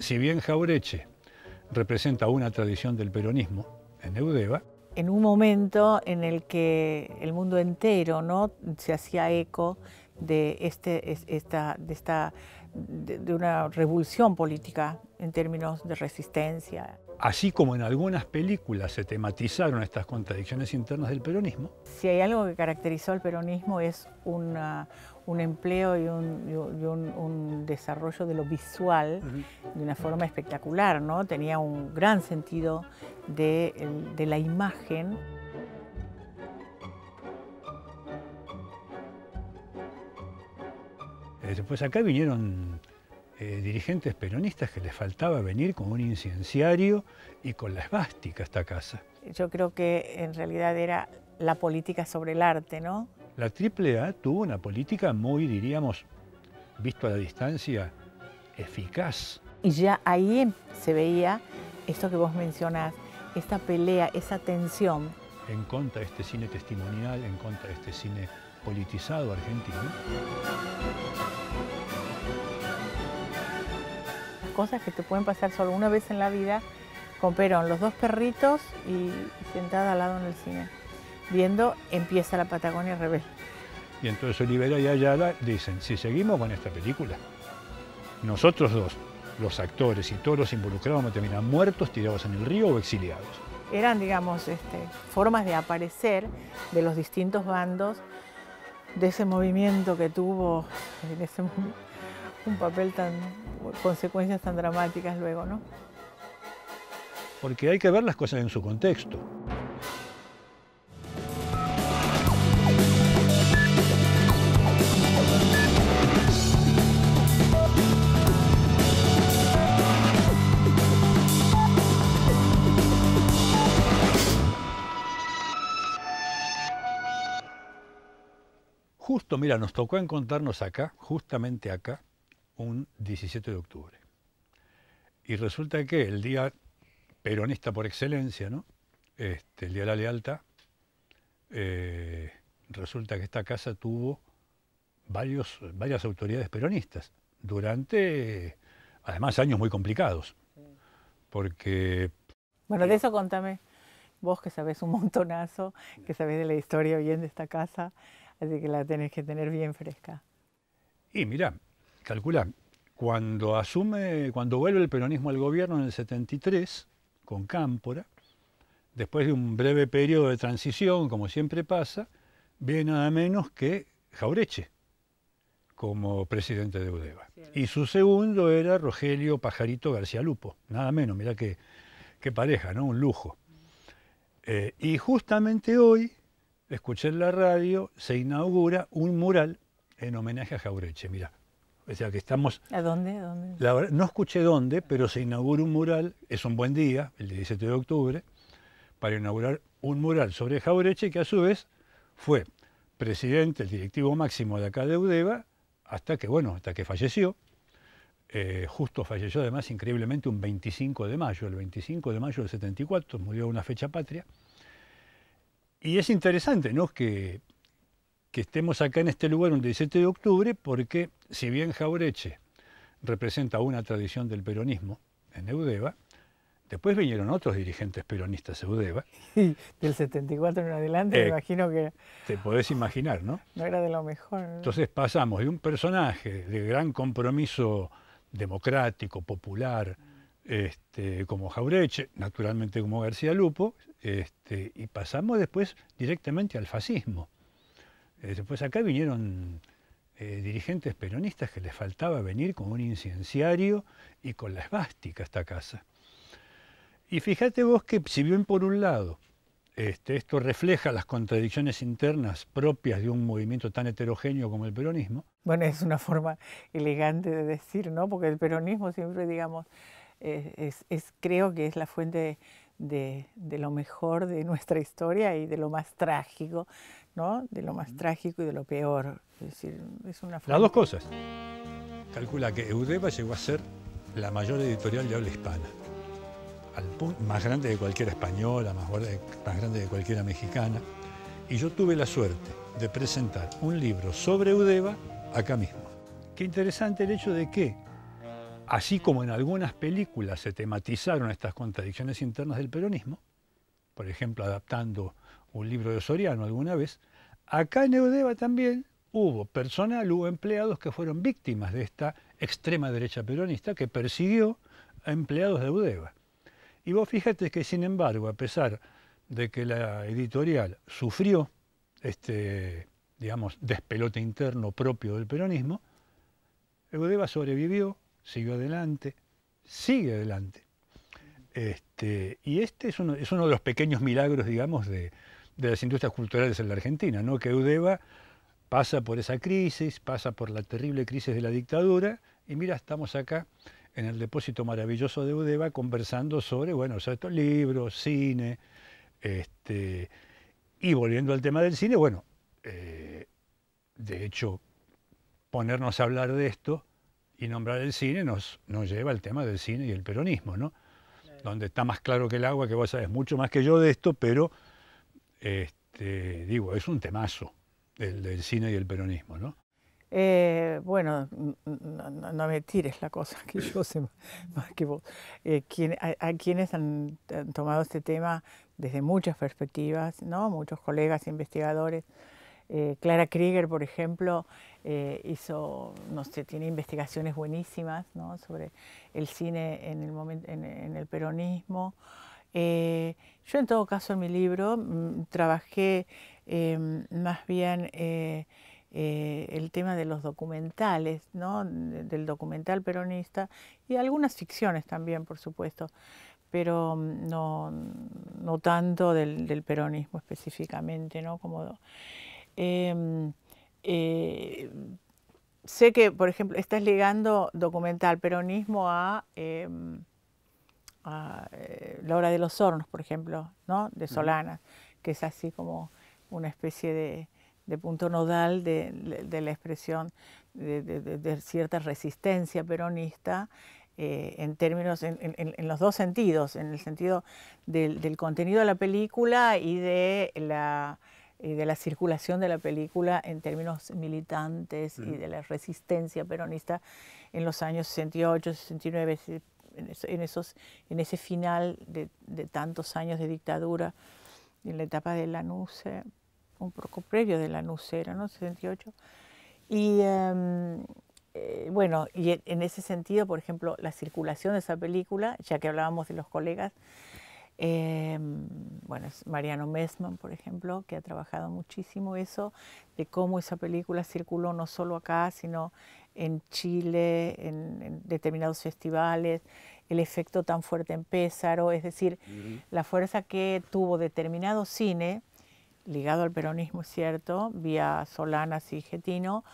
si bien Jauretche representa una tradición del peronismo en Eudeva, en un momento en el que el mundo entero, ¿no?, se hacía eco de, de una revolución política en términos de resistencia. así como en algunas películas se tematizaron estas contradicciones internas del peronismo. Si hay algo que caracterizó al peronismo es un empleo y un desarrollo de lo visual de una forma espectacular, ¿no? Tenía un gran sentido de la imagen. Después acá vinieron dirigentes peronistas que les faltaba venir con un incenciario y con la esvástica a esta casa. Yo creo que en realidad era la política sobre el arte, ¿no? La AAA tuvo una política muy, diríamos, visto a la distancia, eficaz. Y ya ahí se veía esto que vos mencionás, esta pelea, esa tensión. En contra de este cine testimonial, en contra de este cine politizado argentino. Cosas que te pueden pasar solo una vez en la vida, con Perón, los dos perritos y sentada al lado en el cine, viendo Empieza la Patagonia Rebelde. Y entonces Olivera y Ayala dicen, si seguimos con esta película, nosotros dos, los actores y todos los involucrados, vamos a terminar muertos, tirados en el río o exiliados. Eran, digamos, formas de aparecer de los distintos bandos, de ese movimiento que tuvo en ese momento un papel consecuencias tan dramáticas luego, ¿no? Porque hay que ver las cosas en su contexto. Justo, mira, nos tocó encontrarnos acá, justamente acá, un 17 de octubre. Y resulta que el día peronista por excelencia, ¿no? El Día de la Lealtad, resulta que esta casa tuvo varias autoridades peronistas durante, además, años muy complicados. Porque... Bueno, de eso contame, vos que sabés un montonazo, que sabés de la historia bien de esta casa, así que la tenés que tener bien fresca. Y mirá, calculá, cuando vuelve el peronismo al gobierno en el 73, con Cámpora, después de un breve periodo de transición, como siempre pasa, viene nada menos que Jauretche como presidente de Eudeva. Y su segundo era Rogelio Pajarito García Lupo, nada menos, mirá qué pareja, ¿no? Un lujo. Y justamente hoy, escuché en la radio, se inaugura un mural en homenaje a Jauretche, mirá. O sea que estamos... ¿A dónde? La verdad, no escuché dónde, pero se inaugura un mural, es un buen día, el 17 de octubre, para inaugurar un mural sobre Jauretche, que a su vez fue presidente, el directivo máximo de acá de Eudeva, hasta que falleció. Justo falleció además increíblemente un 25 de mayo, el 25 de mayo del 74, murió una fecha patria. Y es interesante, ¿no?, que estemos acá en este lugar un 17 de octubre, porque si bien Jauretche representa una tradición del peronismo en Eudeva, después vinieron otros dirigentes peronistas a Eudeva. Y del 74 en adelante me imagino que... Te podés imaginar, ¿no? No era de lo mejor, ¿no? Entonces pasamos de un personaje de gran compromiso democrático, popular, como Jauretche, naturalmente como García Lupo, y pasamos después directamente al fascismo. Después acá vinieron dirigentes peronistas que les faltaba venir con un incenciario y con la esvástica a esta casa. Y fíjate vos que si bien por un lado esto refleja las contradicciones internas propias de un movimiento tan heterogéneo como el peronismo. Bueno, es una forma elegante de decir, ¿no? Porque el peronismo siempre, digamos, creo que es la fuente de lo mejor de nuestra historia y de lo más trágico, ¿no? De lo más trágico y de lo peor. Es decir, es una forma... Las dos cosas. Calcula que Eudeva llegó a ser la mayor editorial de habla hispana. Al punto, más grande que cualquiera española, más grande que cualquiera mexicana. Y yo tuve la suerte de presentar un libro sobre Eudeva acá mismo. Qué interesante el hecho de que Así como en algunas películas se tematizaron estas contradicciones internas del peronismo, por ejemplo, adaptando un libro de Soriano alguna vez, acá en Eudeva también hubo personal, hubo empleados que fueron víctimas de esta extrema derecha peronista que persiguió a empleados de Eudeva. Y vos fíjate que, sin embargo, a pesar de que la editorial sufrió este, digamos, despelote interno propio del peronismo, Eudeva sobrevivió, siguió adelante, sigue adelante. Y este es uno de los pequeños milagros, digamos, de las industrias culturales en la Argentina, ¿no? Que Eudeva pasa por esa crisis, pasa por la terrible crisis de la dictadura, y mira, estamos acá en el depósito maravilloso de Eudeva conversando sobre, bueno, sobre estos libros, cine, y volviendo al tema del cine, bueno, de hecho, ponernos a hablar de esto y nombrar el cine nos lleva al tema del cine y el peronismo, ¿no? Donde está más claro que el agua, que vos sabés mucho más que yo de esto, pero digo, es un temazo el del cine y el peronismo, ¿no? Bueno, no me tires la cosa, que yo sé más que vos. Hay quienes han tomado este tema desde muchas perspectivas, ¿no? Muchos colegas investigadores. Clara Krieger, por ejemplo, hizo, no sé, tiene investigaciones buenísimas, ¿no? Sobre el cine en el peronismo. Yo, en todo caso, en mi libro trabajé más bien el tema de los documentales, ¿no? Del documental peronista y algunas ficciones también, por supuesto, pero no tanto del peronismo específicamente, ¿no? Sé que, por ejemplo, estás ligando documental peronismo a La Hora de los Hornos, por ejemplo, ¿no? De Solanas, que es así como una especie de punto nodal de la expresión de cierta resistencia peronista, en términos, en los dos sentidos, en el sentido del contenido de la película y de la circulación de la película en términos militantes y de la resistencia peronista en los años 68, 69, en ese final de tantos años de dictadura, en la etapa de Lanuse, un poco previo de Lanuse era, ¿no? 68. Y bueno, y en ese sentido, por ejemplo, la circulación de esa película, ya que hablábamos de los colegas, bueno, es Mariano Messmann, por ejemplo, que ha trabajado muchísimo eso, de cómo esa película circuló no solo acá, sino en Chile, en determinados festivales, el efecto tan fuerte en Pésaro, es decir, la fuerza que tuvo determinado cine, ligado al peronismo, es cierto, vía Solanas y Getino,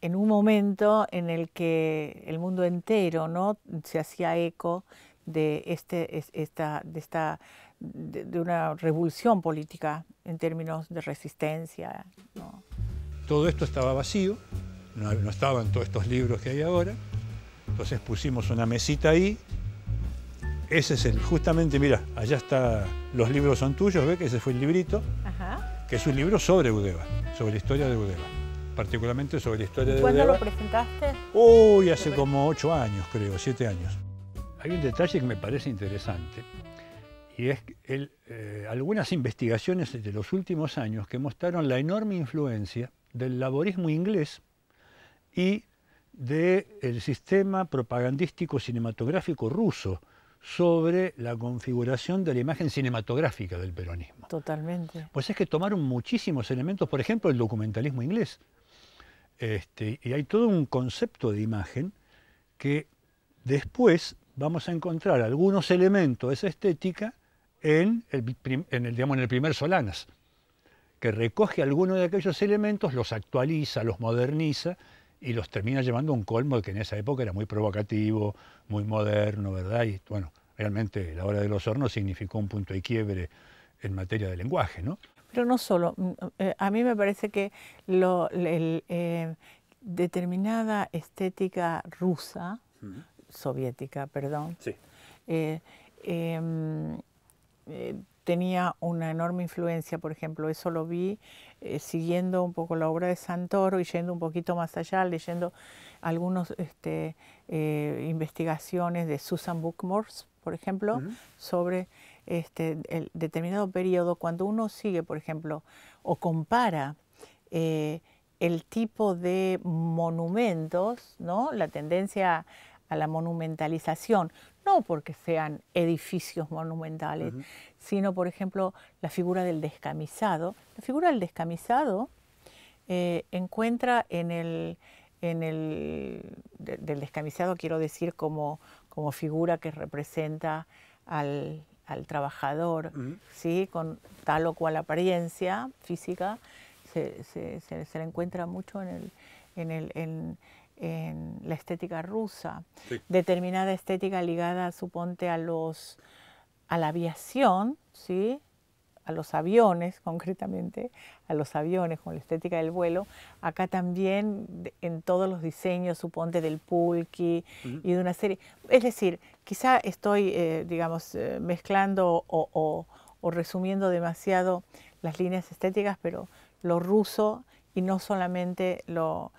en un momento en el que el mundo entero, ¿no? Se hacía eco de una revolución política en términos de resistencia, ¿no? Todo esto estaba vacío, no estaban todos estos libros que hay ahora, entonces pusimos una mesita ahí. Ese es justamente, mira, allá está, los libros son tuyos, ¿ves? Que ese fue el librito, que es un libro sobre Eudeva, sobre la historia de Eudeva, particularmente sobre la historia de Eudeva. ¿Cuándo lo presentaste? Uy, hace como 8 años, creo, 7 años. Hay un detalle que me parece interesante, y es algunas investigaciones de los últimos años que mostraron la enorme influencia del laborismo inglés y del sistema propagandístico cinematográfico ruso sobre la configuración de la imagen cinematográfica del peronismo. Totalmente. Pues es que tomaron muchísimos elementos, por ejemplo, el documentalismo inglés. Y hay todo un concepto de imagen que después vamos a encontrar algunos elementos de esa estética en el primer Solanas, que recoge algunos de aquellos elementos, los actualiza, los moderniza y los termina llevando a un colmo que en esa época era muy provocativo, muy moderno, ¿verdad? Y bueno, realmente La Hora de los Hornos significó un punto de quiebre en materia de lenguaje, ¿no? Pero no solo, a mí me parece que determinada estética rusa, soviética, perdón, sí. Tenía una enorme influencia, por ejemplo, eso lo vi siguiendo un poco la obra de Santoro y yendo un poquito más allá, leyendo algunas investigaciones de Susan Buckmores, por ejemplo, sobre el determinado periodo, cuando uno sigue, por ejemplo, o compara el tipo de monumentos, ¿no? La tendencia a la monumentalización, no porque sean edificios monumentales, sino, por ejemplo, la figura del descamisado. La figura del descamisado encuentra del descamisado, quiero decir, como figura que representa al trabajador, ¿sí? Con tal o cual apariencia física, se le encuentra mucho en la estética rusa. Sí. Determinada estética ligada, suponte, a la aviación, ¿sí? A los aviones, concretamente, a los aviones con la estética del vuelo. Acá también en todos los diseños, suponte, del pulqui y de una serie. Es decir, quizá estoy, digamos, mezclando o resumiendo demasiado las líneas estéticas, pero lo ruso y no solamente lo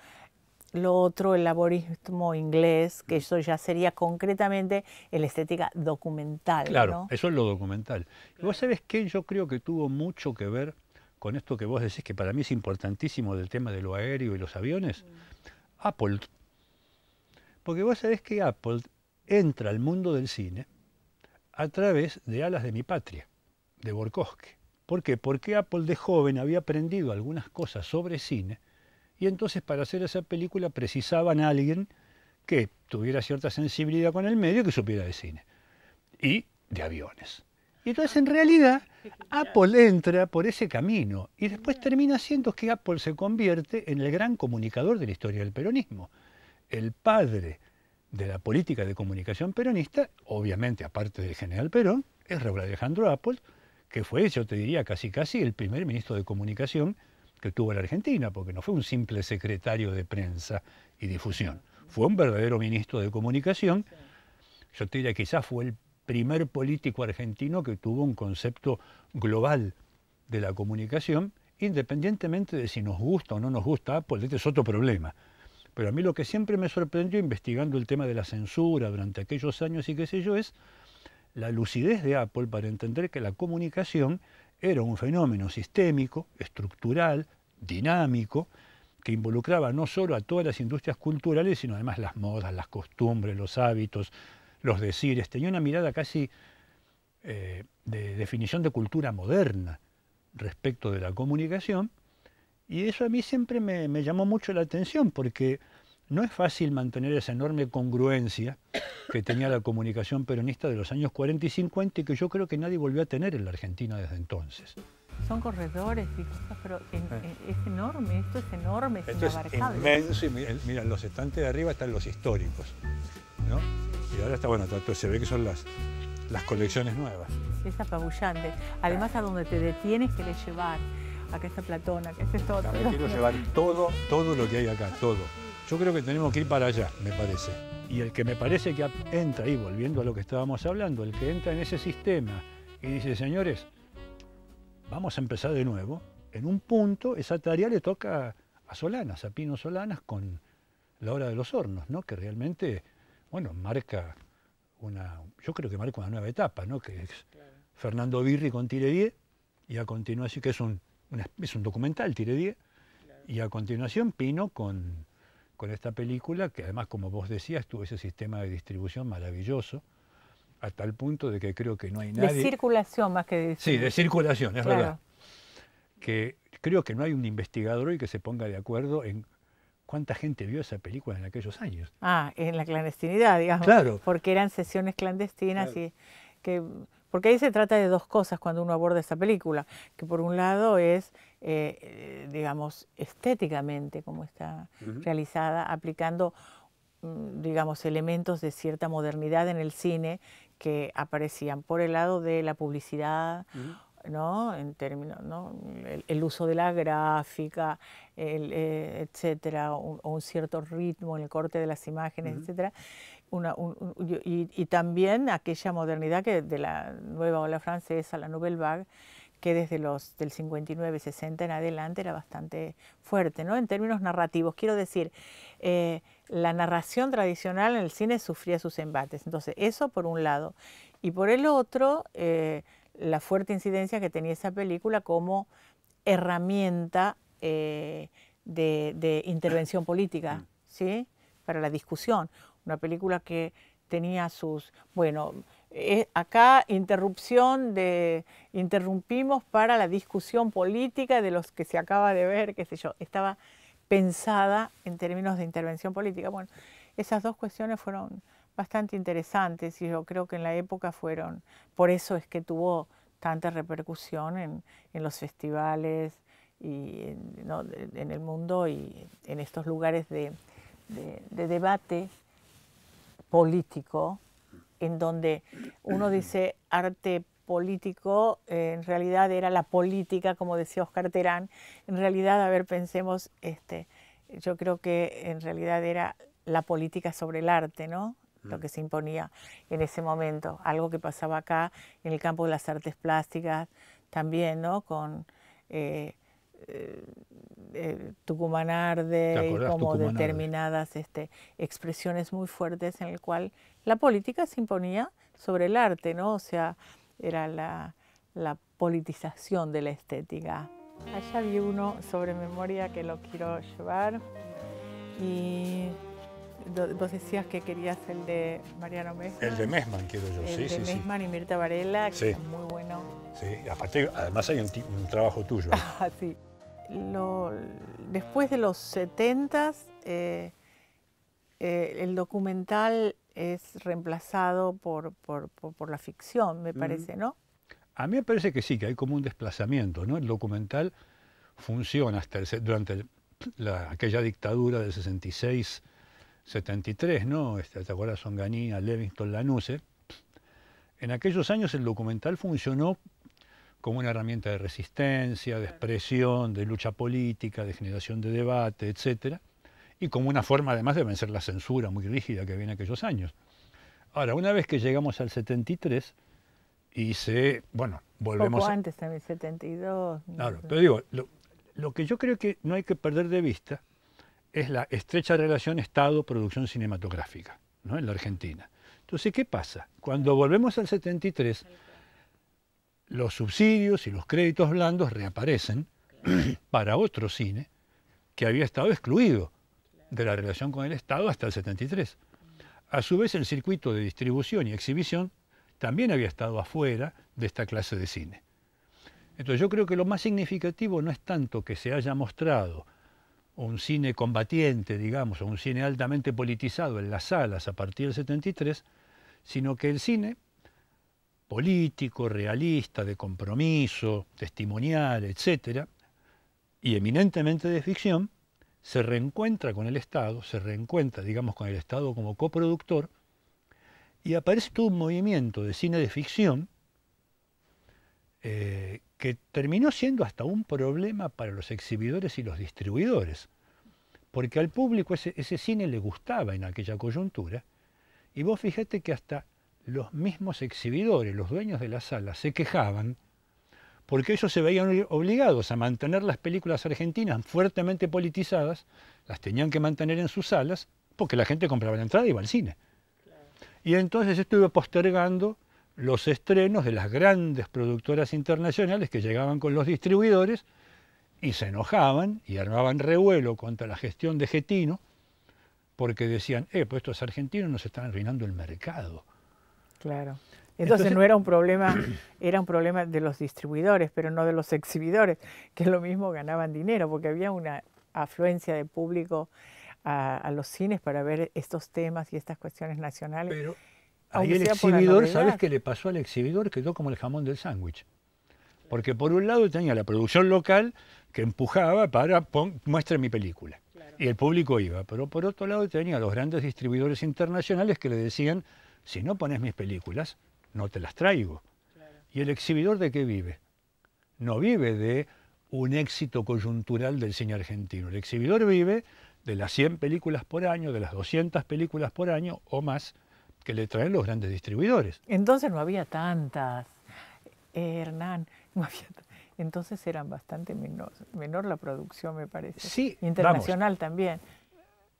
otro, el laborismo inglés, que eso ya sería concretamente la estética documental. Claro, ¿no? Eso es lo documental. Y vos sabés que yo creo que tuvo mucho que ver con esto que vos decís, que para mí es importantísimo del tema de lo aéreo y los aviones. Apple. Porque vos sabés que Apple entra al mundo del cine a través de Alas de mi patria, de Borkowski. ¿Por qué? Porque Apple de joven había aprendido algunas cosas sobre cine y entonces para hacer esa película precisaban a alguien que tuviera cierta sensibilidad con el medio y que supiera de cine y de aviones. Y entonces en realidad Apple entra por ese camino y después termina siendo que Apple se convierte en el gran comunicador de la historia del peronismo. El padre de la política de comunicación peronista, obviamente aparte del general Perón, es Raúl Alejandro Apple, que fue, yo te diría, casi el primer ministro de comunicación que tuvo la Argentina, porque no fue un simple secretario de prensa y difusión, fue un verdadero ministro de comunicación. Yo te diría, quizás fue el primer político argentino que tuvo un concepto global de la comunicación, independientemente de si nos gusta o no nos gusta Apple, este es otro problema. Pero a mí lo que siempre me sorprendió investigando el tema de la censura durante aquellos años y qué sé yo, es la lucidez de Apple para entender que la comunicación era un fenómeno sistémico, estructural, dinámico, que involucraba no solo a todas las industrias culturales, sino además las modas, las costumbres, los hábitos, los decires. Tenía una mirada casi de definición de cultura moderna respecto de la comunicación, y eso a mí siempre me llamó mucho la atención, porque no es fácil mantener esa enorme congruencia que tenía la comunicación peronista de los años 40 y 50 y que yo creo que nadie volvió a tener en la Argentina desde entonces. Son corredores y cosas, pero es enorme, esto es enorme, es inabarcable. Es inmenso, y mira, en los estantes de arriba están los históricos, ¿no? Y ahora está, bueno, se ve que son las colecciones nuevas. Es apabullante. Además, a donde te detienes querés llevar, acá está Platón, acá está esto otro. Quiero llevar todo lo que hay acá, todo. Yo creo que tenemos que ir para allá, me parece. Y el que me parece que entra ahí, volviendo a lo que estábamos hablando, el que entra en ese sistema y dice, señores, vamos a empezar de nuevo, en un punto esa tarea le toca a Solanas, a Pino Solanas, con La Hora de los Hornos, ¿no? Que realmente, bueno, marca yo creo que marca una nueva etapa, ¿no? Que es Fernando Birri con Tiredier, y a continuación, que es un documental, Tiredier, y a continuación Pino con esta película, que además, como vos decías, tuvo ese sistema de distribución maravilloso, a tal punto de que creo que no hay nadie... De circulación más que de distribución. Sí, de circulación, es verdad. Que creo que no hay un investigador hoy que se ponga de acuerdo en cuánta gente vio esa película en aquellos años. En la clandestinidad, digamos. Claro. Porque eran sesiones clandestinas, claro. Porque ahí se trata de dos cosas cuando uno aborda esa película, que por un lado es, digamos, estéticamente cómo está realizada, aplicando, digamos, elementos de cierta modernidad en el cine que aparecían por el lado de la publicidad, ¿no? En términos, ¿no? El uso de la gráfica, etcétera, un cierto ritmo en el corte de las imágenes, etcétera. Y también aquella modernidad que de la nueva ola francesa, la Nouvelle Vague, que desde del 59, 60 en adelante era bastante fuerte, ¿no? En términos narrativos, quiero decir, la narración tradicional en el cine sufría sus embates. Entonces, eso por un lado. Y por el otro, la fuerte incidencia que tenía esa película como herramienta de intervención política, ¿sí? Para la discusión. Una película que tenía sus, bueno, acá interrumpimos para la discusión política de los que se acaba de ver, qué sé yo, estaba pensada en términos de intervención política. Bueno, esas dos cuestiones fueron bastante interesantes y yo creo que en la época fueron, por eso es que tuvo tanta repercusión en los festivales y ¿no? en el mundo y en estos lugares de debate político, en donde uno dice arte político, en realidad era la política, como decía Oscar Terán. En realidad, a ver, pensemos, yo creo que en realidad era la política sobre el arte, ¿no? Lo que se imponía en ese momento, algo que pasaba acá en el campo de las artes plásticas también, ¿no? Con Tucumán Arde y como Tucumán determinadas expresiones muy fuertes en el cual la política se imponía sobre el arte, ¿no? O sea, era la politización de la estética. Allá vi uno sobre memoria que lo quiero llevar y vos decías que querías el de Mariano Messmann. El de Messmann quiero yo, el de Messmann y Mirta Varela, que es muy bueno. Sí, aparte, además hay un trabajo tuyo. Ah, sí. Después de los 70, el documental es reemplazado por la ficción, me parece, ¿no? A mí me parece que sí, que hay como un desplazamiento, ¿no? El documental funciona hasta durante aquella dictadura del 66, 73, ¿no? ¿Te acuerdas? Onganía, Livingston, Lanusse. En aquellos años el documental funcionó como una herramienta de resistencia, de expresión, de lucha política, de generación de debate, etc. Y como una forma además de vencer la censura muy rígida que había en aquellos años. Ahora, una vez que llegamos al 73 y volvemos... Poco antes también, 72. Claro, pero digo, lo que yo creo que no hay que perder de vista es la estrecha relación Estado-producción cinematográfica, ¿no? En la Argentina. Entonces, ¿qué pasa? Cuando volvemos al 73, los subsidios y los créditos blandos reaparecen para otro cine que había estado excluido de la relación con el Estado hasta el 73. A su vez, el circuito de distribución y exhibición también había estado afuera de esta clase de cine. Entonces yo creo que lo más significativo no es tanto que se haya mostrado un cine combatiente, digamos, o un cine altamente politizado en las salas a partir del 73, sino que el cine político, realista, de compromiso, testimonial, etcétera, y eminentemente de ficción, se reencuentra con el Estado, se reencuentra, digamos, con el Estado como coproductor, y aparece todo un movimiento de cine de ficción que terminó siendo hasta un problema para los exhibidores y los distribuidores, porque al público ese cine le gustaba en aquella coyuntura, y vos fíjate que hasta los mismos exhibidores, los dueños de las salas, se quejaban porque ellos se veían obligados a mantener las películas argentinas fuertemente politizadas, las tenían que mantener en sus salas, porque la gente compraba la entrada y iba al cine. Claro. Y entonces esto iba postergando los estrenos de las grandes productoras internacionales que llegaban con los distribuidores y se enojaban y armaban revuelo contra la gestión de Getino, porque decían, pues estos argentinos nos están arruinando el mercado. Claro. Entonces no era un problema, era un problema de los distribuidores, pero no de los exhibidores, que lo mismo ganaban dinero, porque había una afluencia de público a los cines para ver estos temas y estas cuestiones nacionales. Pero ahí el exhibidor, ¿sabes qué le pasó al exhibidor? Quedó como el jamón del sándwich. Porque por un lado tenía la producción local que empujaba para muestre mi película. Claro. Y el público iba. Pero por otro lado tenía los grandes distribuidores internacionales que le decían, si no pones mis películas, no te las traigo. Claro. ¿Y el exhibidor de qué vive? No vive de un éxito coyuntural del cine argentino. El exhibidor vive de las 100 películas por año, de las 200 películas por año o más que le traen los grandes distribuidores. Entonces no había tantas, Hernán, no había entonces eran bastante menor la producción, me parece. Sí, internacional también.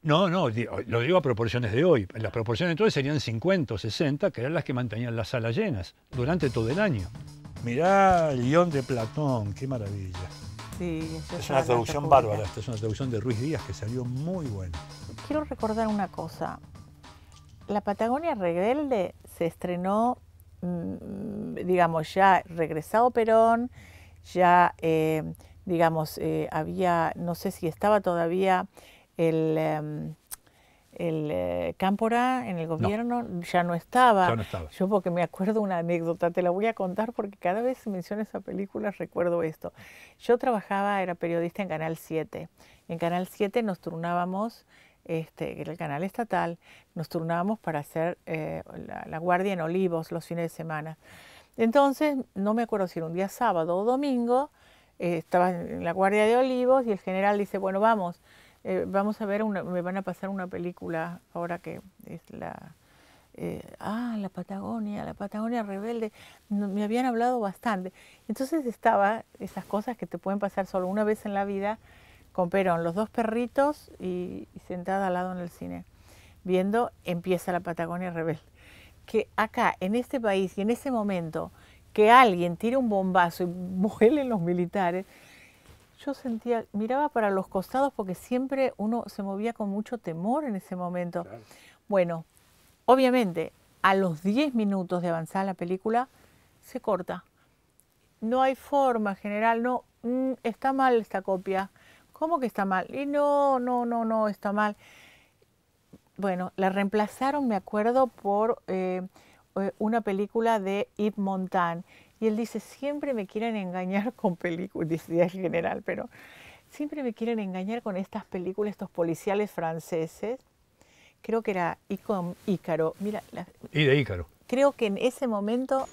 No, lo digo a proporciones de hoy. Las proporciones entonces serían 50 o 60, que eran las que mantenían las salas llenas durante todo el año. Mirá el guión de Platón, qué maravilla. Sí, es una traducción bárbara, esta es una traducción de Ruiz Díaz que salió muy buena. Quiero recordar una cosa. La Patagonia Rebelde se estrenó, digamos, ya regresado Perón, ya, digamos, había, no sé si estaba todavía el Cámpora en el gobierno, no. Ya no estaba. Ya no estaba. Yo porque me acuerdo una anécdota, te la voy a contar porque cada vez que menciono esa película recuerdo esto. Yo trabajaba, era periodista en Canal 7. En Canal 7 nos turnábamos, que era el canal estatal, nos turnábamos para hacer la guardia en Olivos los fines de semana. Entonces, no me acuerdo si era un día sábado o domingo, estaba en la guardia de Olivos y el general dice, bueno, vamos a ver, me van a pasar una película ahora que es la Patagonia Rebelde. Me habían hablado bastante. Entonces estaba esas cosas que te pueden pasar solo una vez en la vida, con Perón, los dos perritos y sentada al lado en el cine, viendo Empieza la Patagonia Rebelde. Que acá, en este país y en ese momento, que alguien tire un bombazo y vuelen los militares, yo sentía, miraba para los costados porque siempre uno se movía con mucho temor en ese momento. Claro. Bueno, obviamente, a los 10 minutos de avanzar la película, se corta. No hay forma, general, no, está mal esta copia. ¿Cómo que está mal? Y no, está mal. Bueno, la reemplazaron, me acuerdo, por una película de Yves Montand. Y él dice, siempre me quieren engañar con películas, dice el general, pero siempre me quieren engañar con estas películas, estos policiales franceses. Creo que era Ícaro. Mira, y de Ícaro. Creo que en ese momento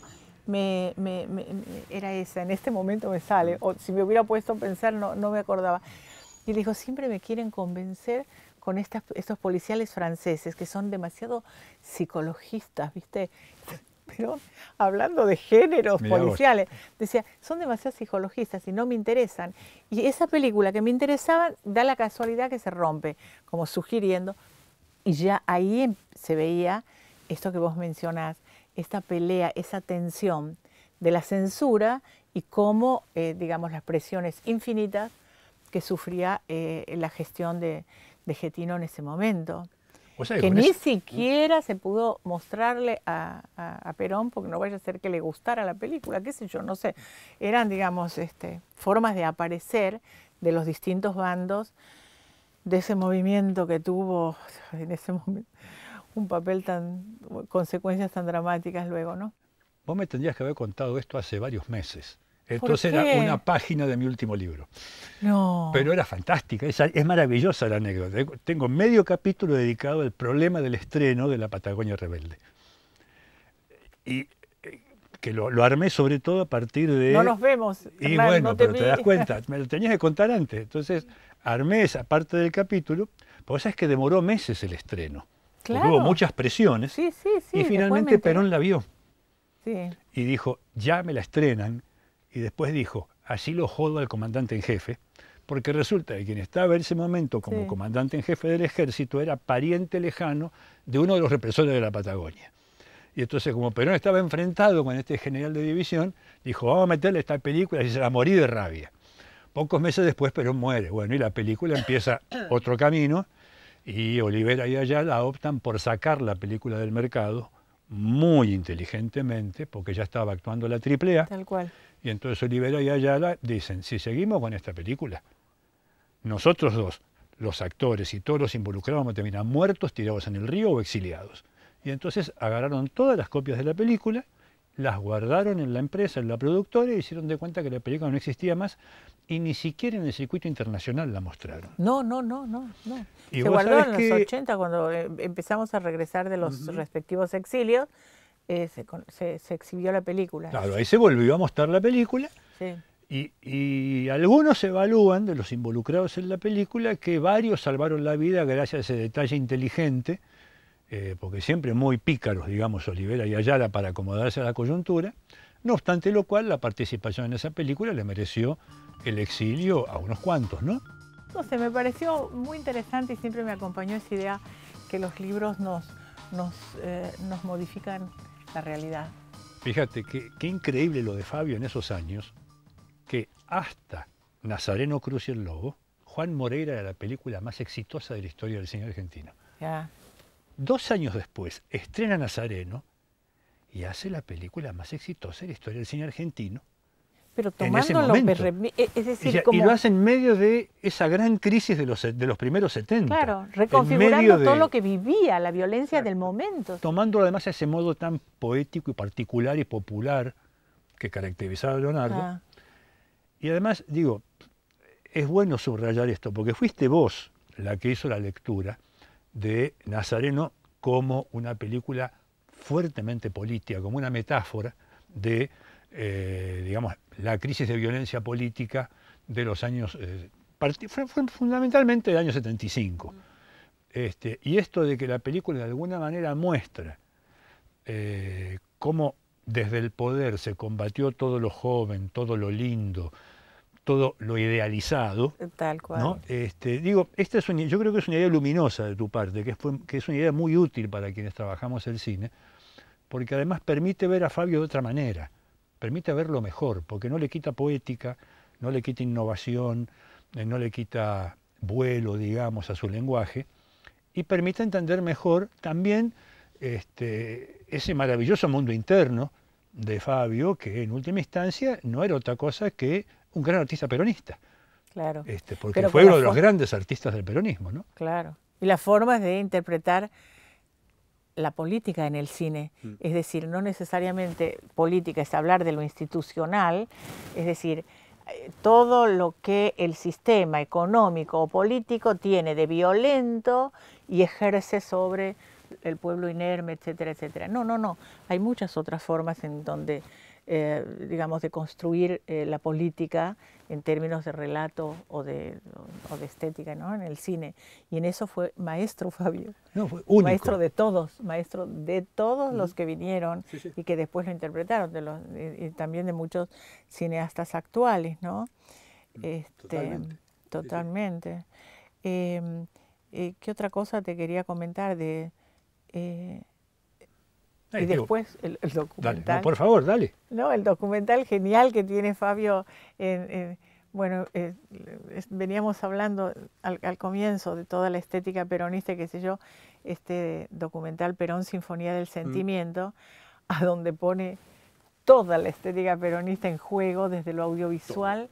era esa, en este momento me sale. O si me hubiera puesto a pensar, no me acordaba. Y le dijo, siempre me quieren convencer con estos policiales franceses que son demasiado psicologistas, ¿viste? Pero hablando de géneros policiales, decía, son demasiado psicologistas y no me interesan. Y esa película que me interesaba da la casualidad que se rompe, como sugiriendo, y ya ahí se veía esto que vos mencionás, esta pelea, esa tensión de la censura y cómo, digamos, las presiones infinitas que sufría la gestión de Getino en ese momento. O sea, que ni siquiera se pudo mostrarle a Perón porque no vaya a ser que le gustara la película, qué sé yo, no sé. Eran, digamos, formas de aparecer de los distintos bandos de ese movimiento que tuvo en ese momento un papel consecuencias tan dramáticas luego, ¿no? Vos me tendrías que haber contado esto hace varios meses. Entonces era una página de mi último libro. No. Pero era fantástica, es maravillosa la anécdota. Tengo medio capítulo dedicado al problema del estreno de La Patagonia Rebelde. Y que lo armé sobre todo a partir de... No nos vemos. Y Hernán, bueno, no pero te das cuenta, me lo tenías que contar antes. Entonces armé esa parte del capítulo, porque sabes que demoró meses el estreno. Claro. Porque hubo muchas presiones. Sí, y finalmente Perón la vio. Sí. Y dijo, ya me la estrenan. Y después dijo, así lo jodo al comandante en jefe, porque resulta que quien estaba en ese momento como comandante en jefe del ejército era pariente lejano de uno de los represores de la Patagonia. Y entonces, como Perón estaba enfrentado con este general de división, dijo, vamos a meterle esta película y se la morí de rabia. Pocos meses después Perón muere. Bueno, y la película empieza otro camino, y Olivera y Ayala optan por sacar la película del mercado, muy inteligentemente, porque ya estaba actuando la AAA. Tal cual. Y entonces Olivera y Ayala dicen, si seguimos con esta película, nosotros dos, los actores y todos los involucrados vamos a terminar muertos, tirados en el río o exiliados. Y entonces agarraron todas las copias de la película, las guardaron en la empresa, en la productora, y hicieron de cuenta que la película no existía más, y ni siquiera en el circuito internacional la mostraron. No. Y se guardó en los 80, cuando empezamos a regresar de los respectivos exilios, se exhibió la película. Claro, ahí se volvió a mostrar la película. Sí. Y algunos evalúan, de los involucrados en la película, que varios salvaron la vida gracias a ese detalle inteligente, porque siempre muy pícaros, digamos, Olivera y Ayala para acomodarse a la coyuntura, No obstante lo cual, la participación en esa película le mereció el exilio a unos cuantos, ¿no? No sé, me pareció muy interesante y siempre me acompañó esa idea que los libros nos modifican la realidad. Fíjate, qué increíble lo de Fabio en esos años, que hasta Nazareno Cruz y el Lobo, Juan Moreira era la película más exitosa de la historia del cine argentino. Ya. 2 años después, estrena Nazareno y hace la película más exitosa de la historia del cine argentino. Pero En ese tomándolo, momento. es decir, Y lo hace en medio de esa gran crisis de los primeros 70. claro, En reconfigurando medio de, todo lo que vivía, la violencia del exacto, momento. tomando además ese modo tan poético y particular y popular que caracterizaba a Leonardo. Ah, Y además, digo, es bueno subrayar esto, porque fuiste vos la que hizo la lectura de Nazareno como una película fuertemente política, como una metáfora de, digamos, la crisis de violencia política de los años, fue fundamentalmente del año 75. Y esto de que la película de alguna manera muestra cómo desde el poder se combatió todo lo joven, todo lo lindo, todo lo idealizado, tal cual. ¿no? Digo, yo creo que es una idea luminosa de tu parte, que es una idea muy útil para quienes trabajamos el cine, porque además permite ver a Fabio de otra manera, permite verlo mejor, porque no le quita poética, no le quita innovación, no le quita vuelo, digamos, a su lenguaje, y permite entender mejor también ese maravilloso mundo interno de Fabio, que en última instancia no era otra cosa que un gran artista peronista. Claro. Porque Pero fue uno de los grandes artistas del peronismo, ¿no? Claro. Y las formas de interpretar la política en el cine, es decir, no necesariamente política es hablar de lo institucional, es decir, todo lo que el sistema económico o político tiene de violento y ejerce sobre el pueblo inerme, etcétera, etcétera. No, hay muchas otras formas en donde, digamos, de construir la política en términos de relato o de estética, ¿no? En el cine. Y en eso fue maestro Fabio. No, fue único. Maestro de todos los que vinieron y que después lo interpretaron, y también de muchos cineastas actuales, ¿no? Totalmente. ¿Qué otra cosa te quería comentar y después el documental. Dale, no, por favor, dale. No, el documental genial que tiene Fabio. Bueno, veníamos hablando al comienzo de toda la estética peronista, qué sé yo, este documental Perón, Sinfonía del Sentimiento, a donde pone toda la estética peronista en juego, desde lo audiovisual,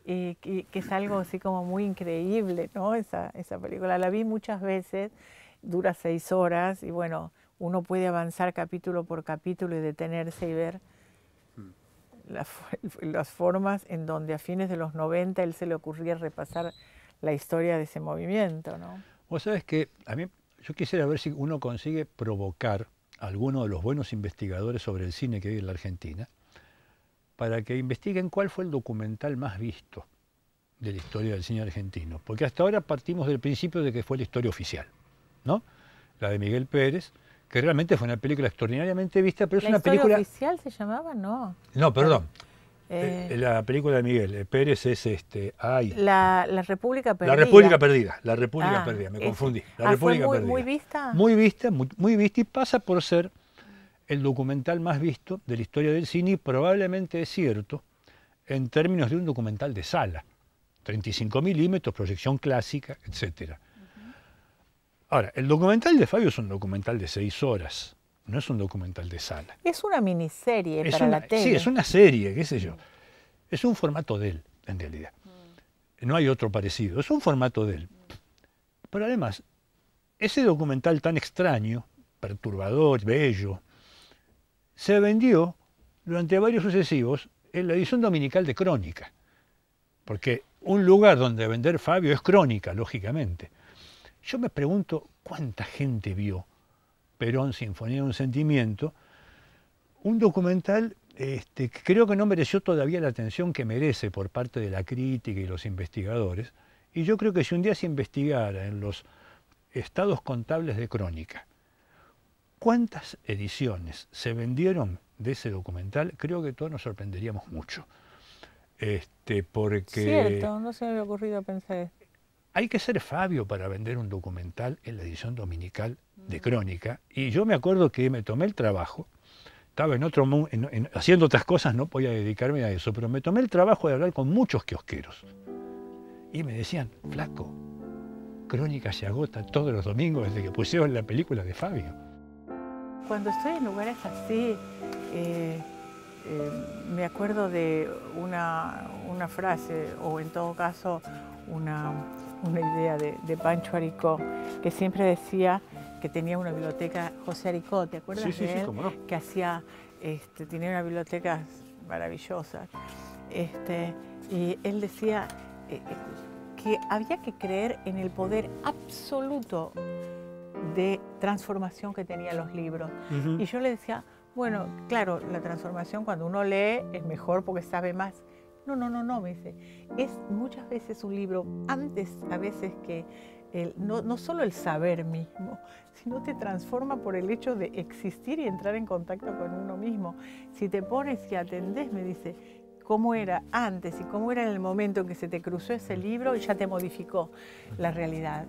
que es algo así como muy increíble, ¿no? Esa película la vi muchas veces, dura 6 horas y bueno, uno puede avanzar capítulo por capítulo y detenerse y ver las formas en donde a fines de los 90 él se le ocurría repasar la historia de ese movimiento, ¿no? Vos sabés que a mí, yo quisiera ver si uno consigue provocar a alguno de los buenos investigadores sobre el cine que hay en la Argentina para que investiguen cuál fue el documental más visto de la historia del cine argentino. Porque hasta ahora partimos del principio de que fue la historia oficial, ¿no? La de Miguel Pérez, que realmente fue una película extraordinariamente vista, pero es una película... ¿La historia oficial se llamaba? No. No, perdón. La película de Miguel Pérez es La República Perdida. La República Perdida, La República Perdida, me confundí. La República fue Perdida. ¿Muy vista? Muy vista y pasa por ser el documental más visto de la historia del cine y probablemente es cierto en términos de un documental de sala. 35 milímetros, proyección clásica, etcétera. Ahora, el documental de Fabio es un documental de 6 horas, no es un documental de sala. Es una miniserie para la tele. Sí, es una serie, qué sé yo. Es un formato de él, en realidad. No hay otro parecido, es un formato de él. Pero además, ese documental tan extraño, perturbador, bello, se vendió durante varios sucesivos en la edición dominical de Crónica. Porque un lugar donde vender Fabio es Crónica, lógicamente. Yo me pregunto cuánta gente vio Perón, Sinfonía de un Sentimiento, un documental que creo que no mereció todavía la atención que merece por parte de la crítica y los investigadores, y yo creo que si un día se investigara en los estados contables de Crónica, ¿cuántas ediciones se vendieron de ese documental, creo que todos nos sorprenderíamos mucho. Porque cierto, no se me había ocurrido pensar. hay que ser Fabio para vender un documental en la edición dominical de Crónica. Y yo me acuerdo que me tomé el trabajo, estaba en otro haciendo otras cosas, no podía dedicarme a eso, pero me tomé el trabajo de hablar con muchos kiosqueros. Y me decían, flaco, Crónica se agota todos los domingos desde que pusieron la película de Fabio. Cuando estoy en lugares así, me acuerdo de una frase, o en todo caso una idea de Pancho Aricó, que siempre decía que tenía una biblioteca, José Aricó, ¿te acuerdas de él? Sí, cómo no. Que hacía, tenía una biblioteca maravillosa. Y él decía que había que creer en el poder absoluto de transformación que tenían los libros. Y yo le decía, bueno, claro, la transformación cuando uno lee es mejor porque sabe más. No, me dice, es muchas veces un libro, antes a veces que no solo el saber mismo, sino te transforma por el hecho de existir y entrar en contacto con uno mismo. Si te pones y atendés, me dice, cómo era antes y cómo era en el momento en que se te cruzó ese libro y ya te modificó la realidad.